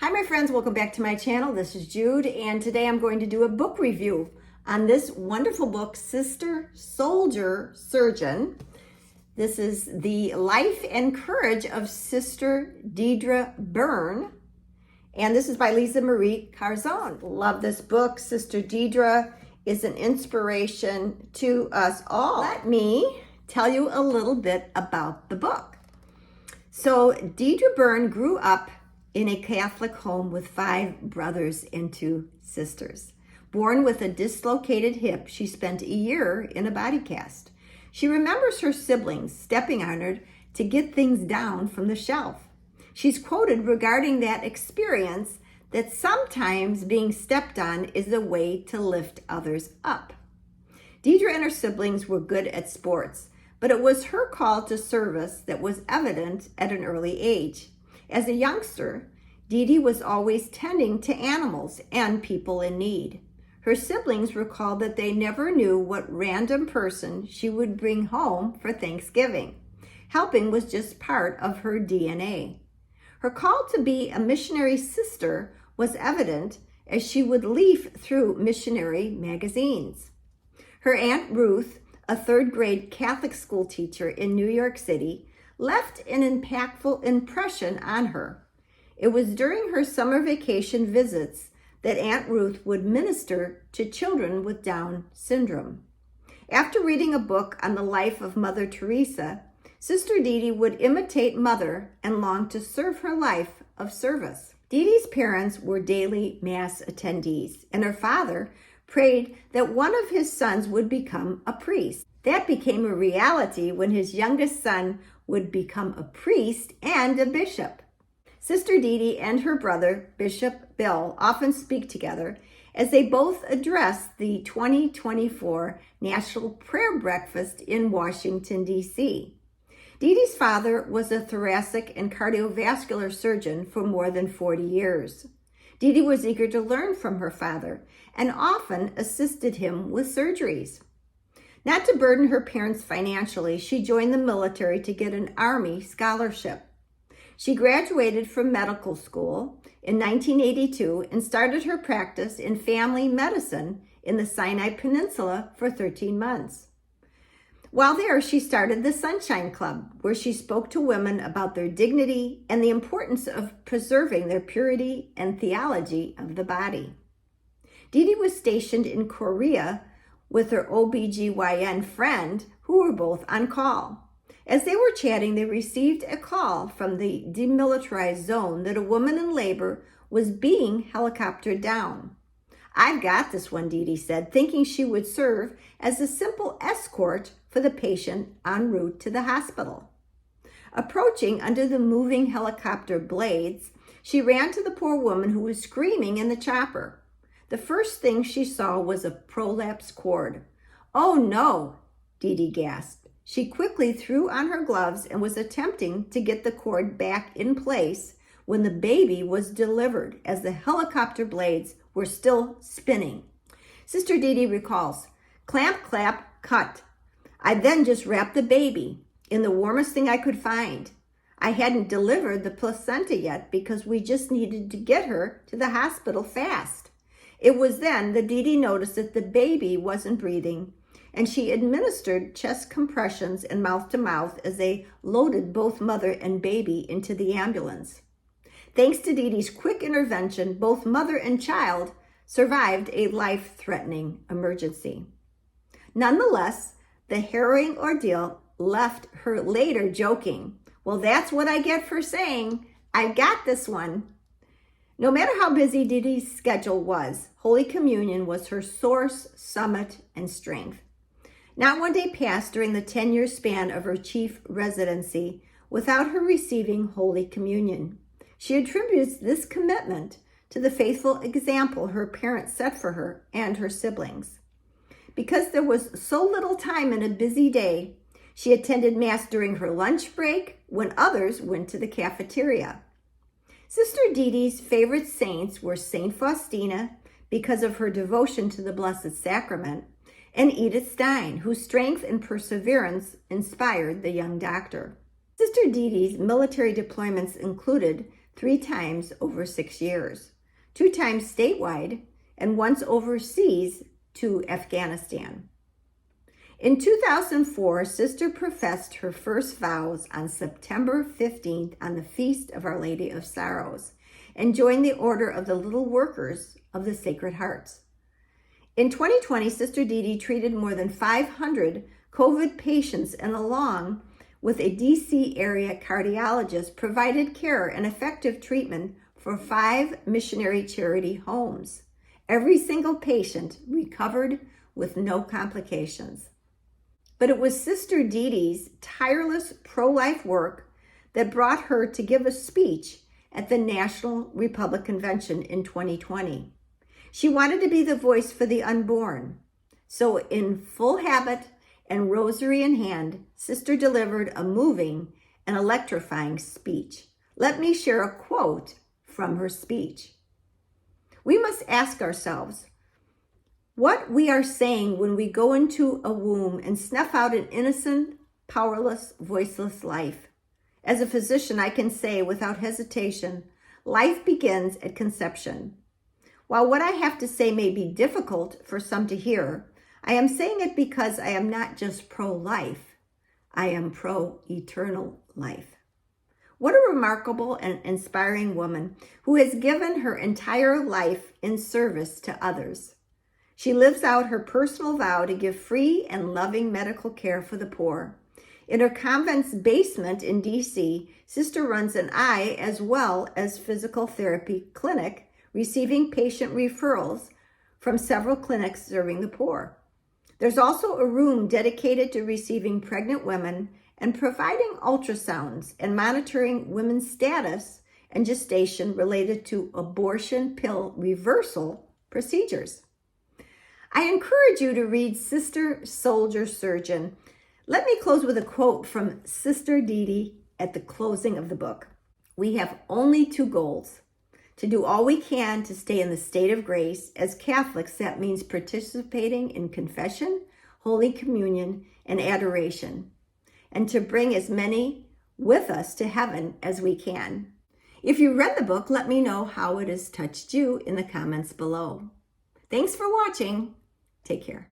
Hi my friends, welcome back to my channel. This is Jude, and today I'm going to do a book review on this wonderful book, Sister Soldier Surgeon. This is the life and courage of Sister Deirdre Byrne, and this is by Leisa Marie Carson. Love this book. Sister Deirdre is an inspiration to us all. Let me tell you a little bit about the book. So Deirdre Byrne grew up in a Catholic home with 5 brothers and 2 sisters. Born with a dislocated hip, she spent a year in a body cast. She remembers her siblings stepping on her to get things down from the shelf. She's quoted regarding that experience that sometimes being stepped on is a way to lift others up. Deirdre and her siblings were good at sports, but it was her call to service that was evident at an early age. As a youngster, Didi was always tending to animals and people in need. Her siblings recalled that they never knew what random person she would bring home for Thanksgiving. Helping was just part of her DNA. Her call to be a missionary sister was evident as she would leaf through missionary magazines. Her Aunt Ruth, a 3rd grade Catholic school teacher in New York City, left an impactful impression on her. It was during her summer vacation visits that Aunt Ruth would minister to children with Down syndrome. After reading a book on the life of Mother Teresa, Sister Didi would imitate Mother and long to serve her life of service. Didi's parents were daily Mass attendees, and her father prayed that one of his sons would become a priest. That became a reality when his youngest son would become a priest and a bishop. Sister Didi and her brother, Bishop Bill, often speak together as they both address the 2024 National Prayer Breakfast in Washington, D.C. Didi's father was a thoracic and cardiovascular surgeon for more than 40 years. Didi was eager to learn from her father and often assisted him with surgeries. Not to burden her parents financially, she joined the military to get an Army scholarship. She graduated from medical school in 1982 and started her practice in family medicine in the Sinai Peninsula for 13 months. While there, she started the Sunshine Club, where she spoke to women about their dignity and the importance of preserving their purity and theology of the body. Didi was stationed in Korea with her OBGYN friend, who were both on call. As they were chatting, they received a call from the demilitarized zone that a woman in labor was being helicoptered down. "I've got this one," Didi said, thinking she would serve as a simple escort for the patient en route to the hospital. Approaching under the moving helicopter blades, she ran to the poor woman who was screaming in the chopper. The first thing she saw was a prolapsed cord. "Oh no," Didi gasped. She quickly threw on her gloves and was attempting to get the cord back in place when the baby was delivered as the helicopter blades were still spinning. Sister Didi recalls, "Clamp, clap, cut. I then just wrapped the baby in the warmest thing I could find. I hadn't delivered the placenta yet because we just needed to get her to the hospital fast. It was then that Didi noticed that the baby wasn't breathing, and she administered chest compressions and mouth-to-mouth as they loaded both mother and baby into the ambulance. Thanks to Didi's quick intervention, both mother and child survived a life-threatening emergency. Nonetheless, the harrowing ordeal left her later joking, "Well, that's what I get for saying, I got this one." No matter how busy Didi's schedule was, Holy Communion was her source, summit, and strength. Not one day passed during the 10-year span of her chief residency without her receiving Holy Communion. She attributes this commitment to the faithful example her parents set for her and her siblings. Because there was so little time in a busy day, she attended Mass during her lunch break when others went to the cafeteria. Sister Didi's favorite saints were Saint Faustina, because of her devotion to the Blessed Sacrament, and Edith Stein, whose strength and perseverance inspired the young doctor. Sister Didi's military deployments included 3 times over 6 years, 2 times statewide, and once overseas to Afghanistan. In 2004, Sister professed her first vows on September 15th on the Feast of Our Lady of Sorrows and joined the Order of the Little Workers of the Sacred Hearts. In 2020, Sister Didi treated more than 500 COVID patients, and along with a DC area cardiologist, provided care and effective treatment for 5 missionary charity homes. Every single patient recovered with no complications. But it was Sister Didi's tireless pro-life work that brought her to give a speech at the National Republic Convention in 2020. She wanted to be the voice for the unborn. So in full habit and rosary in hand, Sister delivered a moving and electrifying speech. Let me share a quote from her speech. We must ask ourselves what we are saying when we go into a womb and snuff out an innocent, powerless, voiceless life. As a physician, I can say without hesitation, life begins at conception. While what I have to say may be difficult for some to hear, I am saying it because I am not just pro-life, I am pro-eternal life. What a remarkable and inspiring woman who has given her entire life in service to others. She lives out her personal vow to give free and loving medical care for the poor. In her convent's basement in DC, Sister runs an eye as well as physical therapy clinic, receiving patient referrals from several clinics serving the poor. There's also a room dedicated to receiving pregnant women and providing ultrasounds and monitoring women's status and gestation related to abortion pill reversal procedures. I encourage you to read Sister Soldier Surgeon. Let me close with a quote from Sister Didi at the closing of the book. We have only 2 goals: to do all we can to stay in the state of grace. As Catholics, that means participating in confession, Holy Communion, and adoration, and to bring as many with us to heaven as we can. If you read the book, let me know how it has touched you in the comments below. Thanks for watching. Take care.